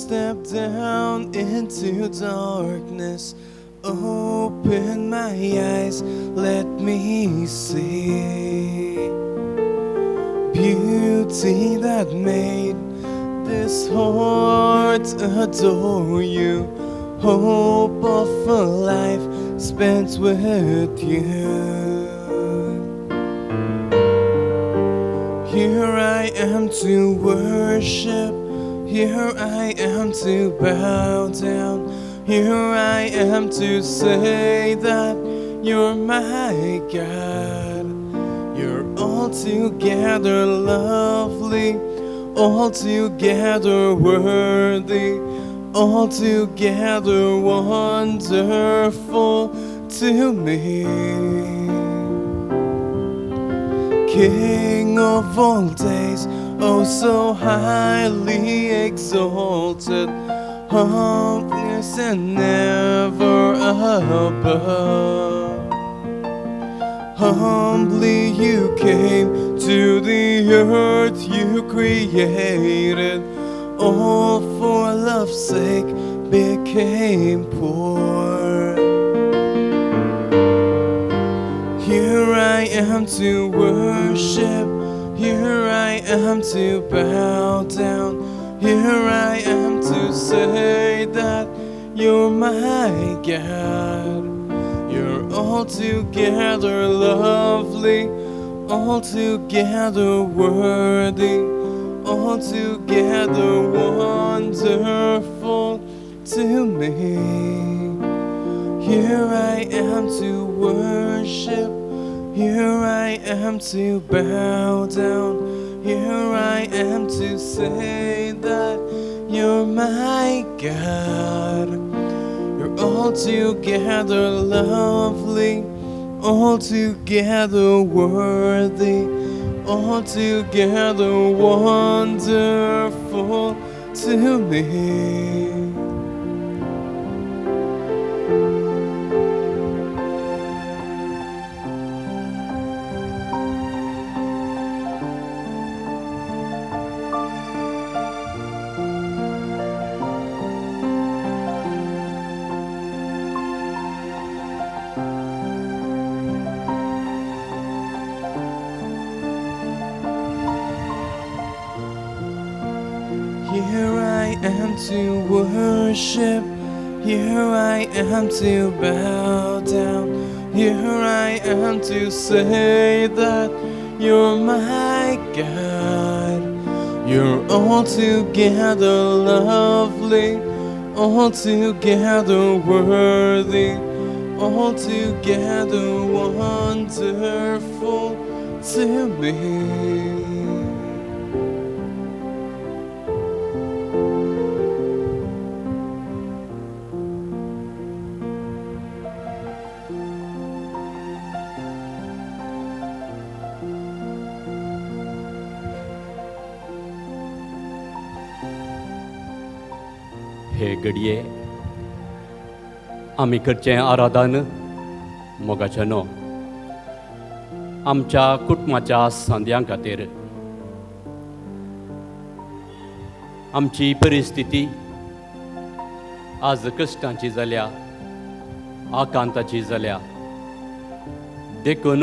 step down into darkness. Open my eyes, let me see beauty that made this heart adore you. Hope of a life spent with you. Here I am to worship, here I am to bow down, here I am to say that you're my God. You're altogether lovely, altogether worthy, altogether wonderful to me. King of all days, oh so highly exalted, humblest and never above. Humbly you came to the earth you created, all for love's sake became poor. Here I am to worship, here I am to bow down, here I am to say that you're my God. You're altogether lovely, altogether worthy, altogether wonderful to me. Here I am to worship, here I am to bow down, here I am to say that you're my God. You're altogether lovely, altogether worthy, altogether wonderful to me. Here I am to worship, here I am to bow down, here I am to say that you're my God. You're altogether lovely, altogether worthy, altogether wonderful to me. हे घडये आमी करचें आराधन मोगाचें आमच्या कुटुंबाच्या सांद्यां खातीर आमची परिस्थिती आज कश्टांची जाल्या आकांताची जाल्या देखून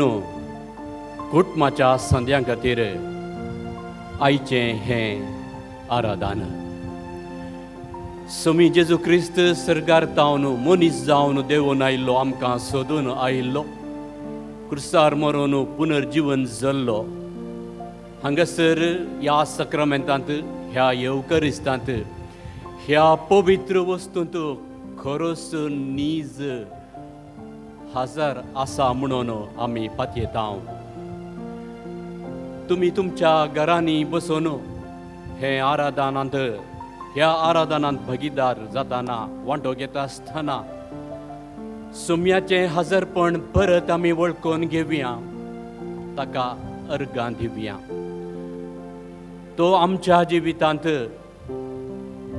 कुटुंबाच्या सांद्यां खातीर आयचें हें आराधन स्वामी जेजू क्रिस्त सर्गार तावन मनीस जावन देवून आयिल्लो आमकां सोदून आयिल्लो क्रुसार मरून पुनर्जीवन जाल्लो हांगासर ह्या सक्रामेंतांत ह्या येवकरिस्तांत ह्या पवित्र वस्तूंत खरोच नीज हजार आसा म्हणून आमी पातयेता. तुमी तुमच्या घरांनी बसून हे आराधनांत ह्या आराधनांत भागीदार जाताना वांटो घेता आसतना सुम्याचें हजरपण परत आमी वळखून घेवया, ताका अर्गां दिवया. तो आमच्या जिवितांत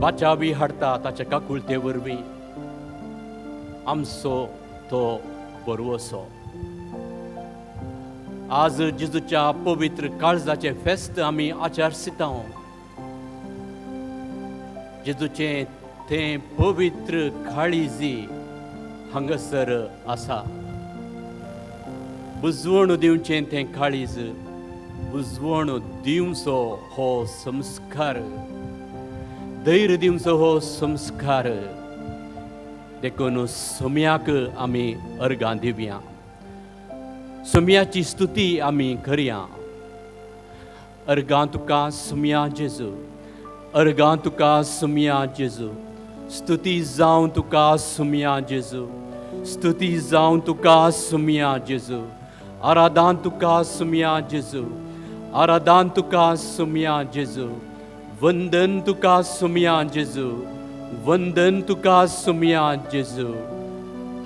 बाचावी हाडता ताच्या काकुळते वरवीं आमचो तो बरवसो. आज जेजूच्या पवित्र काळजाचें फेस्त आमी आचारसिता. जेजूचें तें पवित्र काळीजी हांगासर आसा. बुजवण दिवचें तें काळीज बुजवण दिवचो हो संस्कार, धैर्य दिवचो हो संस्कार देखून सोम्याक आमी अर्गां दिवया. सोम्याची स्तुती आमी करया. अर्गां तुका सोम्या जेजू, अर्गां तुका सोम्या जेजू, स्तुती जावं तुका सोम्या जेजू, स्तुती जावं तुका सोम्या जेजू, आराधन तुका सोम्या जेजू, आराधन तुका सोम्या जेजू, वंदन तुका सोम्या जेजू, वंदन तुका सोम्या जेजू,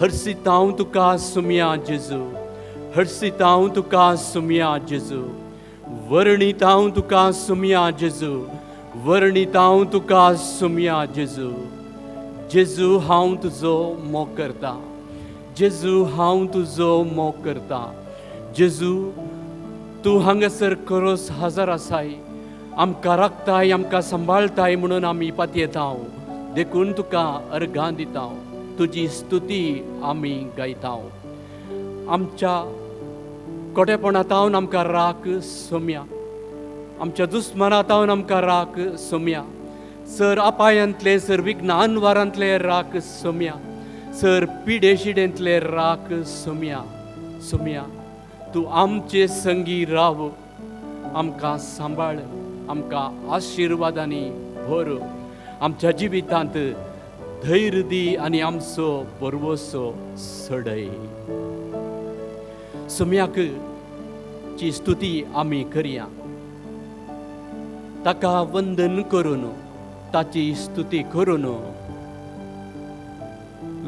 हर्षितांव तुका सोम्या जेजू, हर्षितांव तुका सोम्या जेजू, वर्णितांव तुका सोम्या जेजू, वर्णितांव तुका सोम्या जेजू. जेजू हांव तुजो मोग करता, जेजू हांव तुजो मोग करता. जेजू तूं हांगासर खरोच हजर आसाय, आमकां राखताय, आमकां सांबाळताय म्हणून आमी पातयेता. देखून तुका अर्गां दिता, तुजी स्तुती आमी गायता. आमच्या कोटेपणांतावन आमकां राख सोम्या, आमच्या दुस्मनांतावन आमकां राख सोम्या. सर अपायांतले, सर विघ्नांवारांतले राख सोम्या, सर पिडेशिडेंतले राख सोम्या. सोम्या तूं आमचे संगी राव, आमकां सांबाळ, आमकां आशिर्वादांनी भर, आमच्या जिवितांत धैर्य दी आनी आमचो बरवसो सडय. सोम्याक ची स्तुती आमी करया, ताका वंदन करून, ताची स्तुती करून.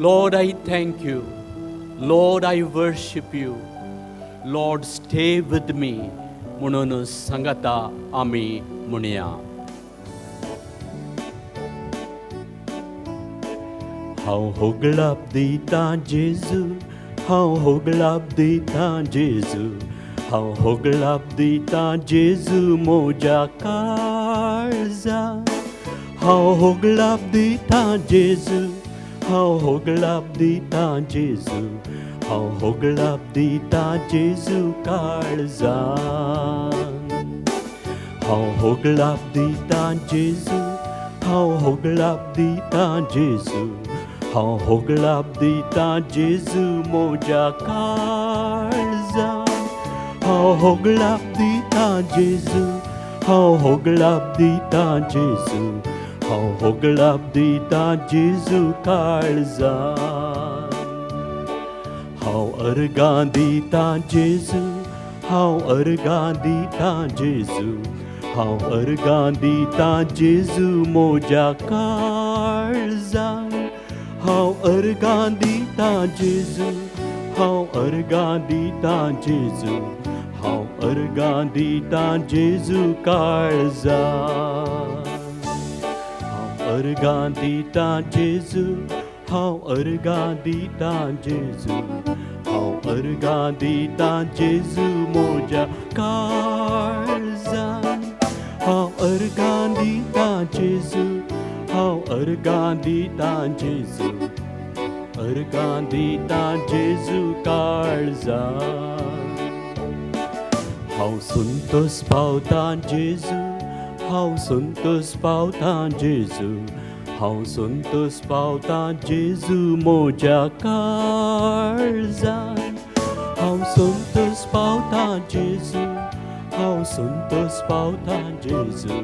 Lord, I thank you. Lord, I worship you. Lord, stay with me. म्हणून सांगता आमी म्हणया. हांव होगळाप दिता जेजू, हांव होगळाप दिता जेजू, हांव होगळाप दिता जेजू म्हज्या काळजाक. हांव होगळाप दिता जेजू, हांव होगळाप दिता जेजू, हांव होगळाप दिता जेजू काळजाक. हांव होगळाप दिता जेजू, हांव होगळाप दिता जेजू, हांव होगळाप दिता जेजू म्हज्या काळजाक. हांव होगळाप दिता जेजू, हांव होगळाप दिता जेजू, हांव होगळाप दिता जेजू काळजाक. हांव अर्गां दिता जेजू, हांव अर्गां दिता जेजू, हांव अर्गां दिता जेजू म्हज्या काळजाक. हांव अर्गां दिता जेजू, हांव अर्गां दिता जेजू, हांव अर्गां दिता जेजू काळजाक. हांव अर्गां दिता जेजू, हांव अर्गां दिता जेजू, हांव अर्गां दिता जेजू म्हज्या काळजाक. हांव अर्गां दिता जेजू, हांव अर्गां दिता जेजू, अर्गां दिता जेजू काळजाक. हांव संतोश पावता जेजू, हांव संतोश पावता जेजू, हांव संतोश पावता जेजू म्हज्या काळजाक. हांव संतोश पावता जेजू, हांव संतोश पावता जेजू,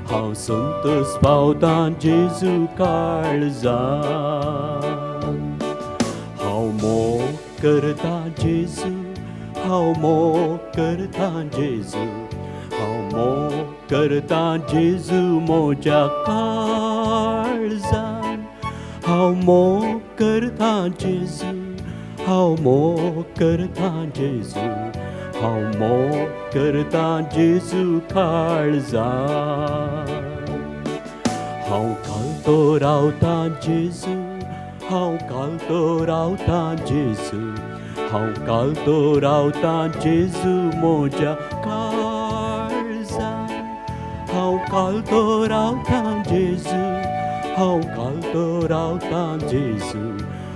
हांव संतोश पावता जेजू काळजाक. हांव मोग करता जेजू, हांव मोग करता जेजू, हांव मोग करता जेजू म्हज्या काळजाक. हांव मोग करता जेजू, हांव मोग करता जेजू, हांव मोग करता जेजू काळजाक. हांव घालतो रावता जेजू, हांव घालतो रावता जेजू, हांव घालतो रावता जेजू म्हज्या काळजाक. हांव घालतो रावता जेजू, हांव घालतो रावतां जेजू,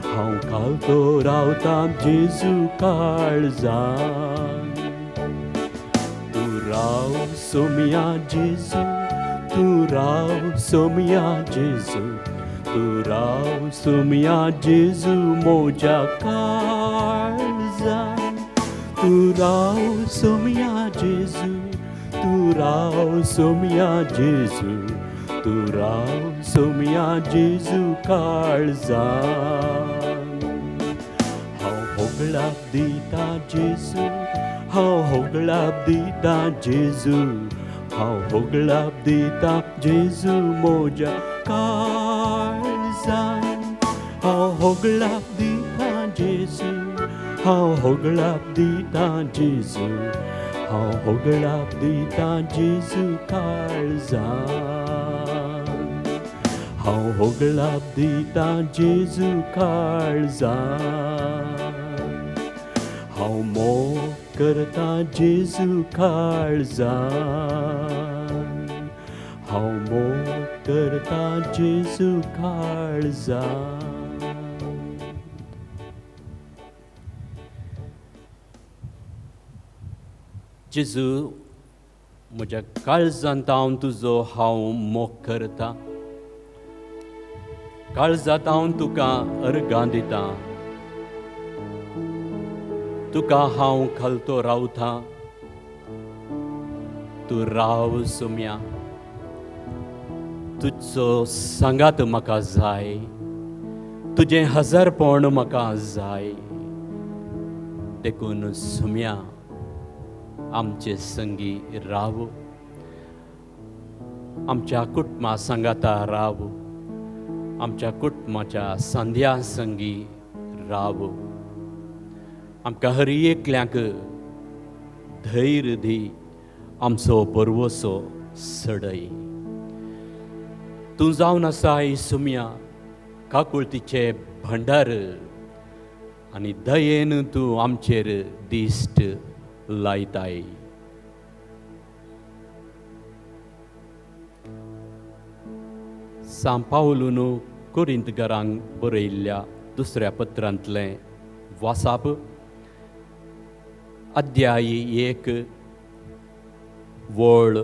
हांव घालतो रावतां जेजू काळजान. तूं राव सोमया जेजू, तूं राव सोमया जेजू, तूं राव सोमया जेजू म्हज्या काळजान. तूं राव सोमया जेजू, तूं राव सोमया जेजू, तूं राव सोमया जेजू काळजान. हांव होगळाक दिता जेजू, हांव होगळाक दिता जेजू, हांव होगळाक दिता जेजू म्हज्या काळजान. हांव होगळाक दिता जेजू, हांव होगळाक दिता जेजू, हांव होगळाक दिता जेजू काळजान. हांव होगळाक दिता जेजू काळजान. हांव मोग करता जेजू काळजान. हांव मोग करता जेजू काळजान. जेजू, म्हज्या काळजांत हांव तुजो हांव मोग करतां. काळजांत हांव तुका अर्गां दितां. तुका हांव घालतो रावतां. तूं राव सोम्या. तुजो सांगात म्हाका जाय. तुजें हजरपण म्हाका जाय. देखून सोम्या आमचे संगी राव. आमच्या कुटुंबा सांगाता राव. आमच्या कुटुंबाच्या सांध्या संगी राव. आमकां हर एकल्यांक धैर्य दी. आमचो बरवसो सडय. तूं जावन आसाय सोम्या काकुळतीचे भंडार. आनी दयेन तूं आमचेर दिश्ट लायताय. सांत पावलून कोरिंतकारांक बरयल्ल्या दुसऱ्या पत्रांतलें वासाप अध्याय 1 वळ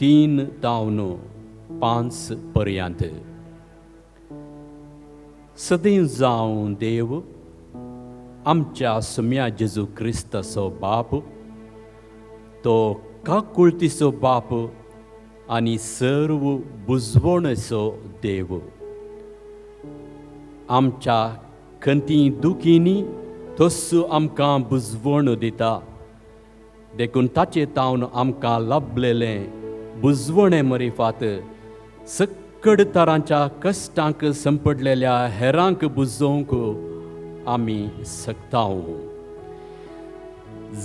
3 तावन 5 पर्यंत. सदैव जावं देव आमच्या सोम्या जेजू क्रिस्ताचो बाप, तो काकुळतीचो बाप आनी सर्व बुजवणेचो देव. आमच्या खंती दुखींनी तोच आमकां बुजवण दिता. देखून ताचे तावन आमकां लाभलेले बुजवणे मरिफात सकड तरांच्या कश्टांक संपडलेल्या हेरांक बुजोवंक आमी सकताव.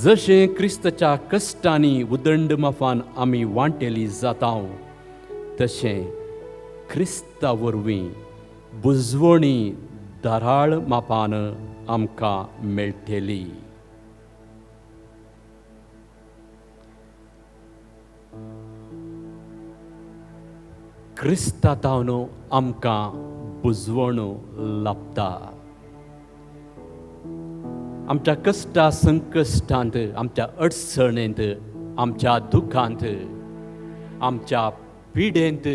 जशें क्रिस्ताच्या कश्टांनी उदंड माफान आमी वांटेली जाताव, तशें क्रिस्ता वरवीं बुजवणी धाराळ मापान आमकां मेळटली. क्रिस्ता तावन आमकां बुजवण लाभता. आमच्या कश्टा संकश्टांत, आमच्या अडचणेंत, आमच्या दुखांत, आमच्या पिडेंत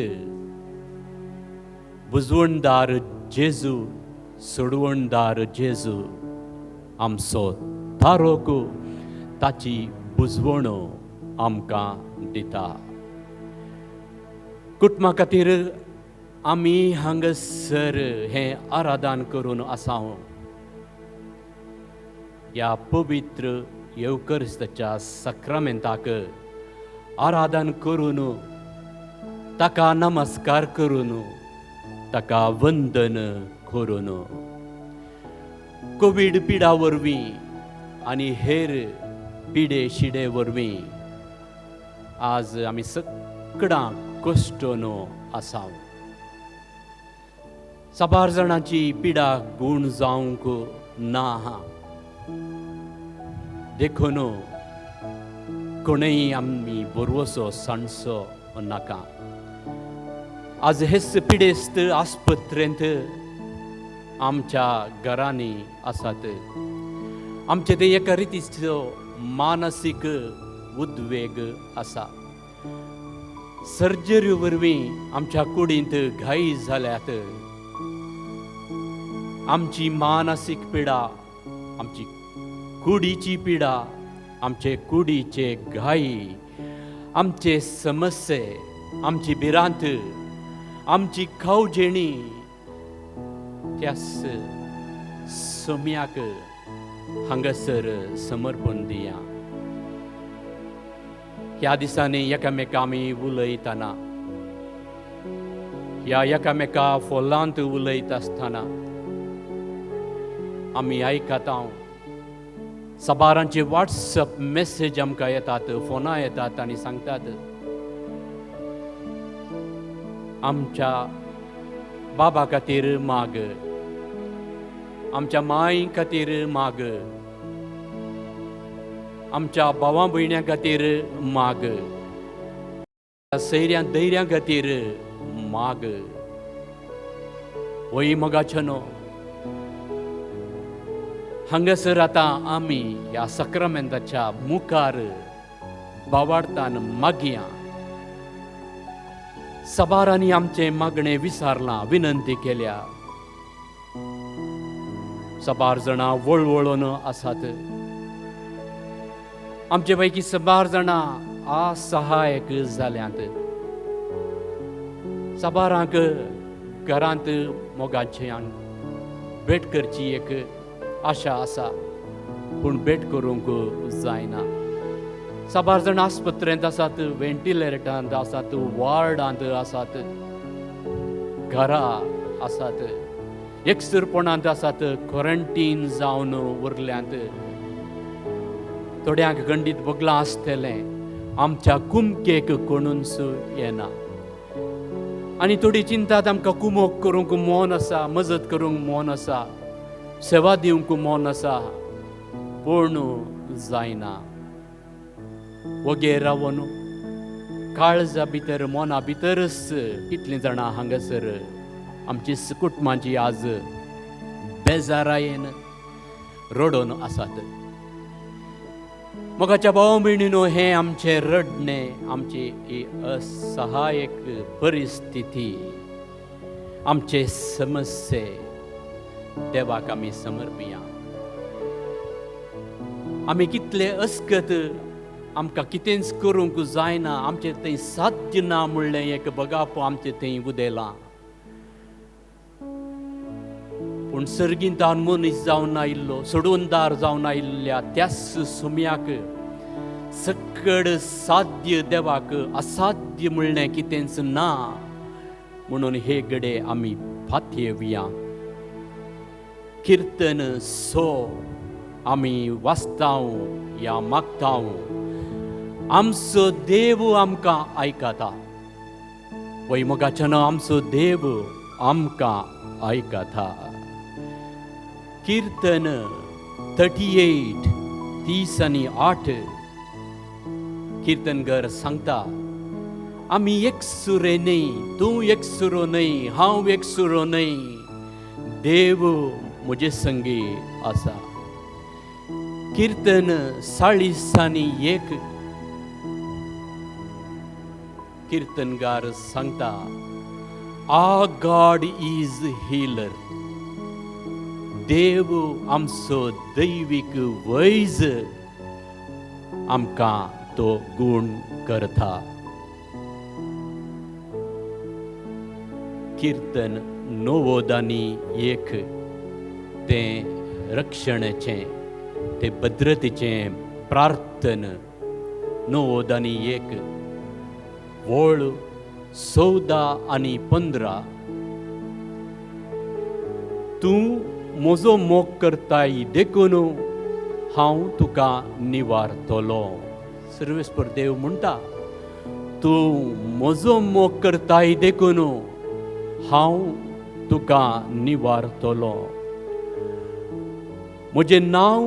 बुजवणदार जेजू, सोडवणदार जेजू आमचो तारोक ताची बुजवण आमकां दिता. कुटुंबा खातीर आमी हांगासर हें आराधन करून आसाव. ह्या पवित्र येवकरिस्ताच्या सक्रामेंताक आराधन करून, ताका नमस्कार करून, ताका वंदन करून, कोवीड पिडा वरवीं आनी हेर पिडे शिडे वरवीं आज आमी सकडां कश्टून आसाव. साबार जाणांची पिडा गूण जावंक ना. देखून कोणेय आमी बरवसो सांडचो नाका. आज हेच पिडेस्त आस्पत्रेंत आमच्या घरांनी आसात. आमचे ते एका रितीचो मानसीक उद्वेग आसा. सर्जरी वरवीं आमच्या कुडींत घाई जाल्यात. आमची मानसीक पिडा, आमची कुडीची पिडा, आमचे कुडीचे घाई, आमचे समस्ये, आमची भिरांत, आमची खावजेणी त्या सोम्याक हांगासर समर्पण दिया. ह्या दिसांनी एकामेका आमी उलयतना, ह्या एकामेका फोलांत उलयत आसतना आमी आयकता साबारांचे व्हॉट्सअप मेसेज आमकां येतात, फोनां येतात आनी सांगतात आमच्या बाबा खातीर माग, आमच्या माय खातीर माग, आमच्या भावां भयण्यां खातीर माग, सैऱ्यां दैऱ्यां खातीर माग. वय मोगाच्या न्हू, हांगासर आतां आमी ह्या सक्रामेंताच्या मुखार बावार्थान मागया. साबारांनी आमचें मागणें विचारलां, विनंती केल्या. साबार जाणां वळवळून आसात. आमचे पैकी साबार जाणां असहायक जाल्यांत. साबारांक घरांत मोगाच्यान भेट करची एक आशा आसा, पूण भेट करूंक जायना. साबार जाण आस्पत्रेंत आसात, वेंटिलेटरांत आसात, वॉर्डांत आसात, घरा आसात, एकसरपणांत आसात, क्वॉरंटीन जावन उरल्यांत. थोड्यांक खंडीत बगलां आसतलें, आमच्या कुमकेक कोणूच येना. आनी थोडी चिंतात आमकां कुमोक करूंक मोन आसा, मजत करूंक मोन आसा, सेवा दिवंक मोन आसा, पूण जायना. वगे रावन काळजा भितर, मोना भितरच कितलीं जाणां हांगासर आमची कुटुंबाची आज बेजारायेन रडोन आसात. मोगाच्या भाव भयणीनो, हें आमचें रडणें, आमची ही असहायक परिस्थिती, आमचे समस्ये देवाक आमी समर्पिया. आमी कितले अस्कत, आमकां कितेंच करूंक जायना, आमचें थंय साध्य ना म्हणलें एक बगाप आमचें थंय उदेलां. पूण सर्गींतान मनीस जावन आयिल्लो, सोडूनदार जावन आयिल्ल्या त्याच सुम्याक सकड साध्य देवाक असाध्य म्हणलें कितेंच ना म्हणून हे गडे आमी फातयेवया. कीर्तन 6 आमी वाचताव या मागताव. आमचो देव आमकां आयकता. वैमोगाच्यान आमचो देव आमकां आयकता. कीर्तन 38 30 आनी 8. कीर्तनगर सांगता, आमी एकसुरे न्हय, तूं एकसुरो न्हय, हांव एकसुरो न्हय, देव म्हजे संगी आसा. कीर्तन 40 आनी 1. कीर्तनगार सांगता, आवर गॉड इज हीलर. देव आमचो दैवीक वैज आमकां तो गुण करता. कीर्तन 90 आनी 1. तें रक्षणाचें, ते भद्रतेचें प्रार्थन. 90 आनी 1. वळ 14 आनी 15. तूं म्हजो मोग करताय देखून हांव तुका निवारतलो. सर्वेस्पर देव म्हणटा, तूं म्हजो मोग करताय देखून हांव तुका निवारतलो. म्हजें नांव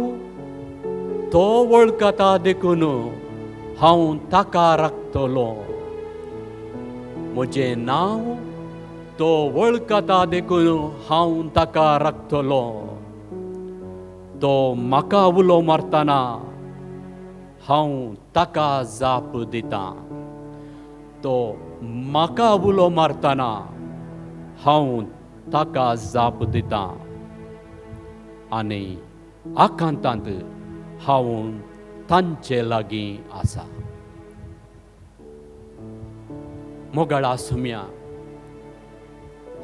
तो वळखता देखून हांव ताका राखतलो. म्हजें नांव तो वळखता देखून हांव ताका राखतलो. तो म्हाका उलो मारतना हांव ताका जाप दितां. तो म्हाका उलो मारतना हांव ताका जाप दितां. आनी आकांतांत हांव तांचे लागीं आसा. मोगाळा सुम्या,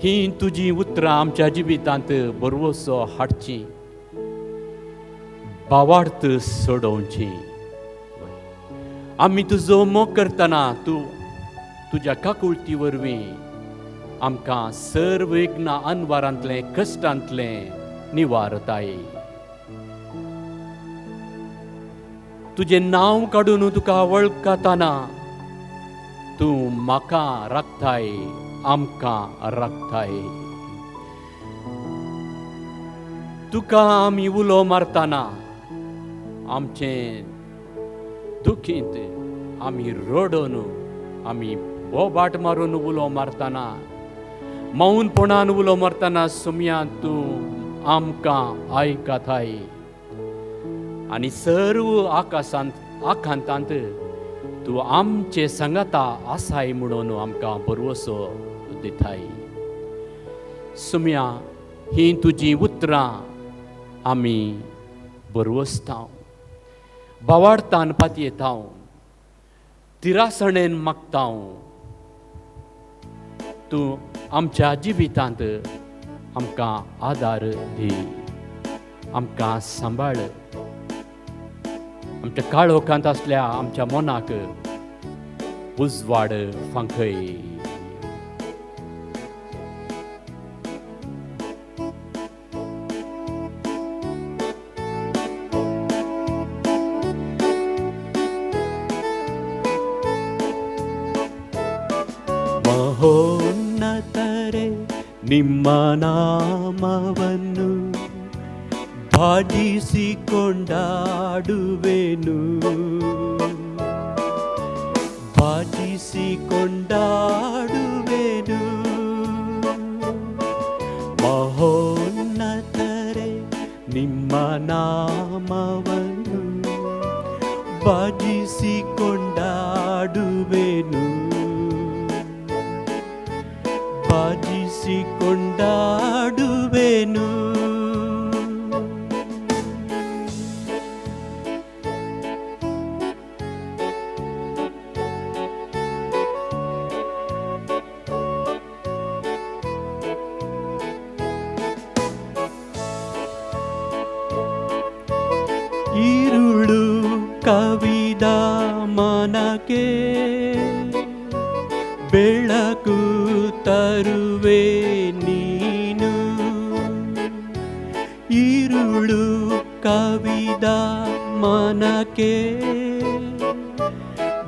ही तुजी उतरां आमच्या जिवितांत बरवसो हाडची, भावार्थ सोडोवची. आमी तुजो मोग करतना तूं तुज्या काकुळटी वरवीं आमकां सर्व विघ्नां अनवारांतले कश्टांतले निवारताय. तुजें नांव काडून तुका वळखतना तूं म्हाका राखताय, आमकां राखताय. तुका आमी उलो मारतना आमचें दुखींत आमी रडोन, आमी बोबाट मारून उलो मारतना, मौनपणान उलो मारतना सुम्या तूं आमकां आयकताय. आनी सर्व आकांतांत तूं आमचे सांगाता आसाय म्हणून आमकां बरवसो दिताय. सुम्या, ही तुजी उतरां आमी बरवसतां, भावार्थान पातयेतां, तिरासणेन मागतां. तूं आमच्या जिवितांत आमकां आदार दी, आमकां सांबाळ. आमच्या काळोखांत आसल्या आमच्या मनाक उजवाड फांकय. ಮಹೋನ್ನತರೆ ನಿಮ್ಮ ನಾಮವನ್ನು ಭಜಿಸಿಕೊಂಡಾಡುವೆನು, ಭಜಿಸಿಕೊಂಡಾಡುವೆನು. ಮಹೋನ್ನತರೆ ನಿಮ್ಮ ನಾಮವನ್ನು ಭಜಿಸಿಕೊಂಡಾಡುವೆನು, ಭಜಿಸಿಕೊಂಡಾಡುವೆನು. ഇരുಳು ಕವಿದ ಮನಕ್ಕೆ ಬೆಳಕು ತರುವೆ ನೀನು. ഇരുಳು ಕವಿದ ಮನಕ್ಕೆ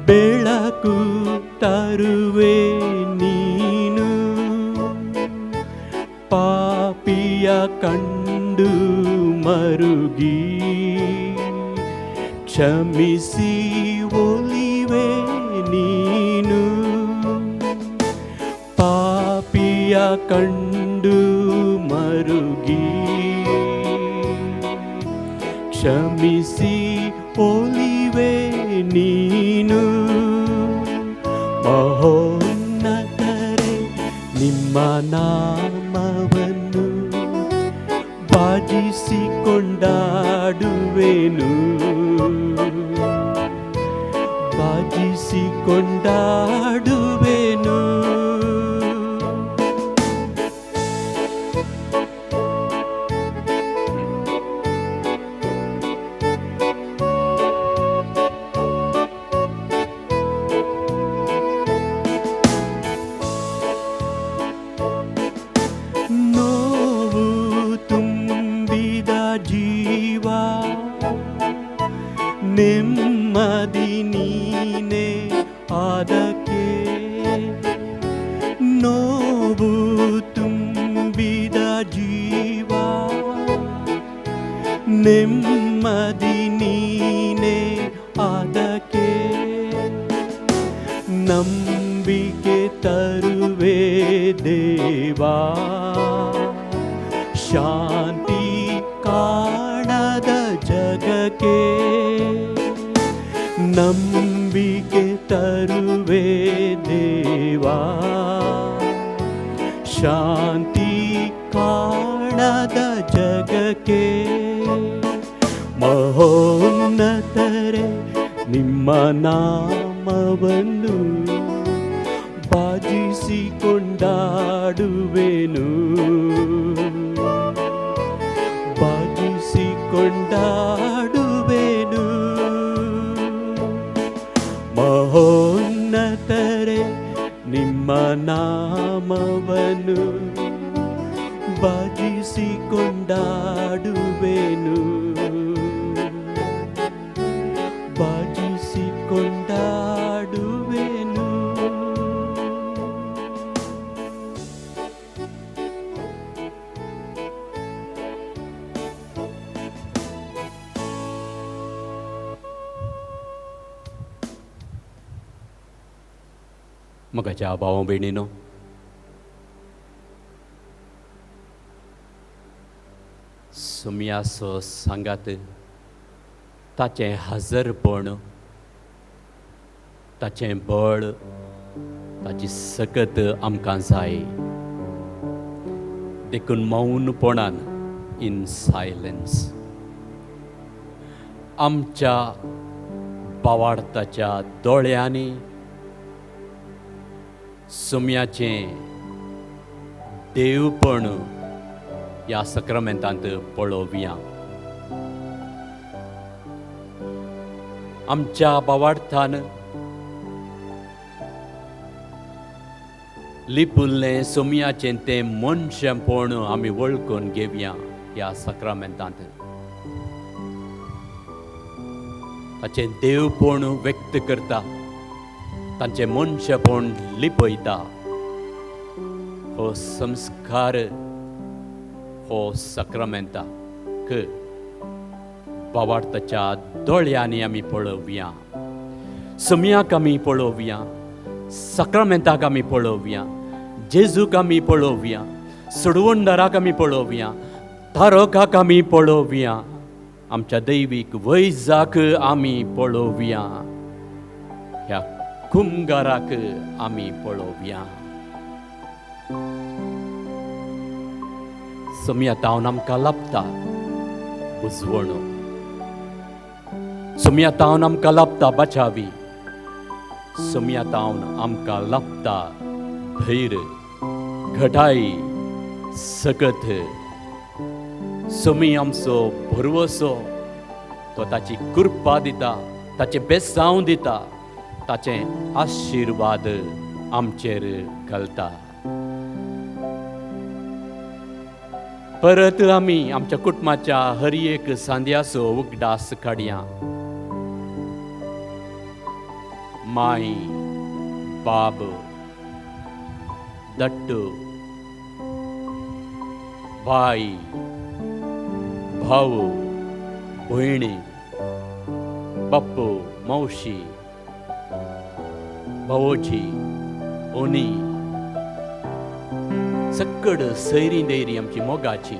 ಬೆಳಕು ತರುವೆ ನೀನು. ಪಾಪಿಯ ಕಂಡು ಮರುಗಿ ಕ್ಷಮಿಸಿ ಒಲಿವೆ ನೀನು. ಪಾಪಿಯ ಕಂಡು ಮರುಗಿ ಕ್ಷಮಿಸಿ ಒಲಿವೆ ನೀನು. ಮಹೋನ್ನತರೆ ನಿಮ್ಮ ನಾಮವನ್ನು ಭಜಿಸಿಕೊಂಡಾಡುವೆನು, ಭಜಿಸಿಕೊಂಡಾಡುವೆನು. ನೋವು ತುಂಬಿದ ಜೀವ ನೆಮ್ಮದಿ ನೀನೆ ಅದಕ್ಕೆ. ನೋವು ತುಂಬಿದ ಜೀವ ನೆಮ್ಮದಿ ನೀನೆ ಅದಕ್ಕೆ. ನಂಬಿಕೆ ತರುವೆ ದೇವಾ ಶಾಂತಿ ಕಾಣದ ಜಗಕ್ಕೆ ನಂಬಿಕೆ ತರುವೆ ದೇವಾ ಶಾಂತಿ ಕಾಣದ ಜಗಕ್ಕೆ ಮಹೋನ್ನತರೆ ನಿಮ್ಮ ನಾಮವನ್ನು ಬಾಜಿಸಿಕೊಂಡಾಡುವೆನು ಬಾಜಿಸಿಕೊಂಡಾಡುವೆನು ಮಹೋನ್ನತರೆ ನಿಮ್ಮ ನಾಮವನ್ನು ಬಾಜಿಸಿಕೊಂಡಾಡುವೆನು ಬಾಜಿಸಿಕೊಂಡಾಡುವೆನು म्हज्या भाव भयणीनो, सुमयाचो सांगात ताचें हजरपण, ताचें बळ, ताची सकत आमकां जाय. देखून मौनपणान इन सायलन्स आमच्या भावार्थाच्या दोळ्यांनी सुमयाचें देवपण ह्या सक्रामेंतांत पळोवया. आमच्या भावार्थान लिपुल्लें सुमयाचें तें मनशेपण आमी वळखून घेवया ह्या सक्रामेंतांत. ताचें देवपण व्यक्त करता, तांचें मनशेपण लिपयता. हो संस्कार, हो सक्रामेंताक भावार्थाच्या दोळ्यांनी आमी पळोवया. सुमयाक आमी पळोवया, सक्रामेंताक आमी पळोवया, जेजूक आमी पळोवया, सोडवणदाराक आमी पळोवया, तारकाक आमी पळोवया, आमच्या दैवीक वैजाक आमी पळोवया, ह्या कुंगाराक आमी पळोवया. सुमया तावन आमकां लाभता बुजवण, सुमया तावन आमकां लाभता बचावी, सुमया तावन आमकां लाभता धैर्य, घटाई, सकत. सुमी आमचो भरवसो, तो ताची कृपा दिता, ताचें बेसांव दिता, ताचें आशिर्वाद आमचेर घालता. परत आमी आमच्या कुटुंबाच्या हर एक सांद्याचो उगडास काडया. माय, बाब, दट्टू, भाई, भाऊ, भयणी, बाप्पू, मावशी, भावोजी, ओनी, सकड सैरी दैरी आमची मोगाची,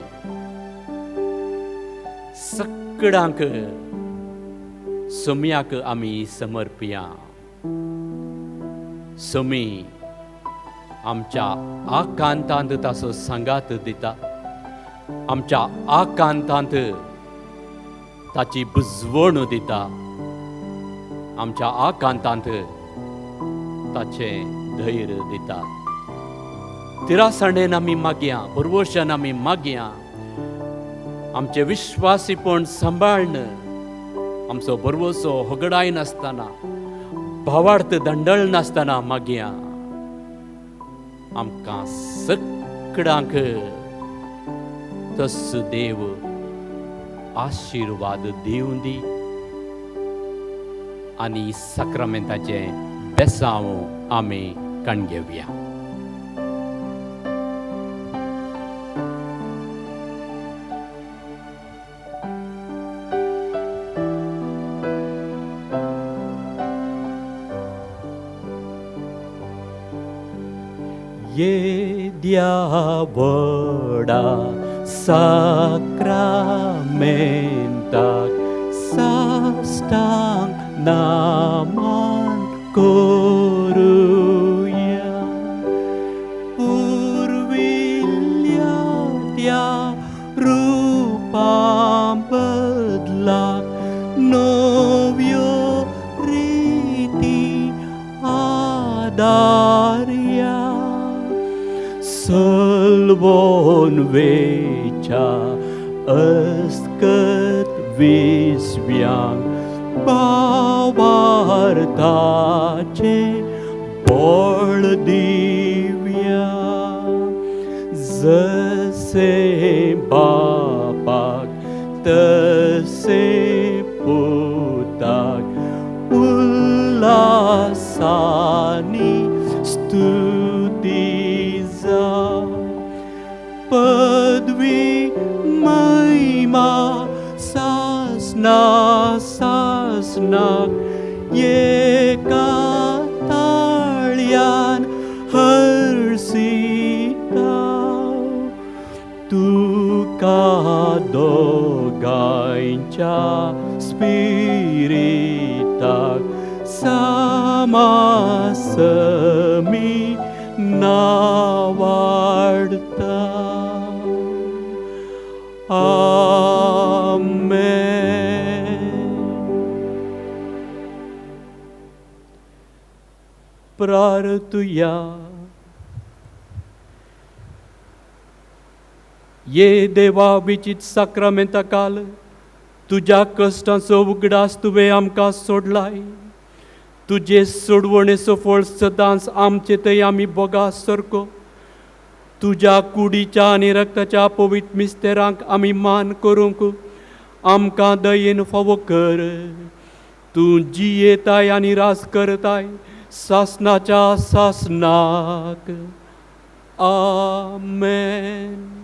सकडांक सुमयाक आमी समर्पया. सुमी आमच्या आकांतांत ताचो सांगात दिता, आमच्या आकांतांत ताची बुजवण दिता, आमच्या आकांतांत ताचें धैर्य दिता. तिरासाणेन आमी मागया, भरवशान आमी मागया. आमचे विश्वासीपण सांबाळन, आमचो भरवसो होगडाय नासतना, भावार्थ दंडळ नासतना मागया. आमकां सकडांक तस देव आशिर्वाद दिवं दी आनी सक्रामेंताचें बेसांव आमी कणगेवया. ये त्या व्हडा साक्रामेंताक साश्टांग नामान करूया. पुर्विल्ल्या त्या रूपां बदलाक नव्यो रीती आदार्या. सलवोन वेच्या अस्कत विस्व्यांक भावार्थाचे बळ दिव्या. जसे बापाक तसे पुताक उल्हासानी स्तुती जाव. पदवी महिमा सासनाक एका ताळ्यान हर्षिता. तुका दोगांच्या स्पिरिताक समासमी नावाडता. आमेन. प्रार्थुया. ये देवा विचित साक्रामेंता काल तुझ्या कश्टांचो उगडास तुवें आमकां सोडलाय. तुजे सोडवणेचो फळ सदांच आमचे थंय आमी बोगास सरको. तुज्या कुडीच्या आनी रक्ताच्या पवित्र मिस्तेरांक आमी मान करूंक आमकां दयेन फावो कर. तूं जियेताय आनी रास करताय सासनाच्या सासनाक. आमेन.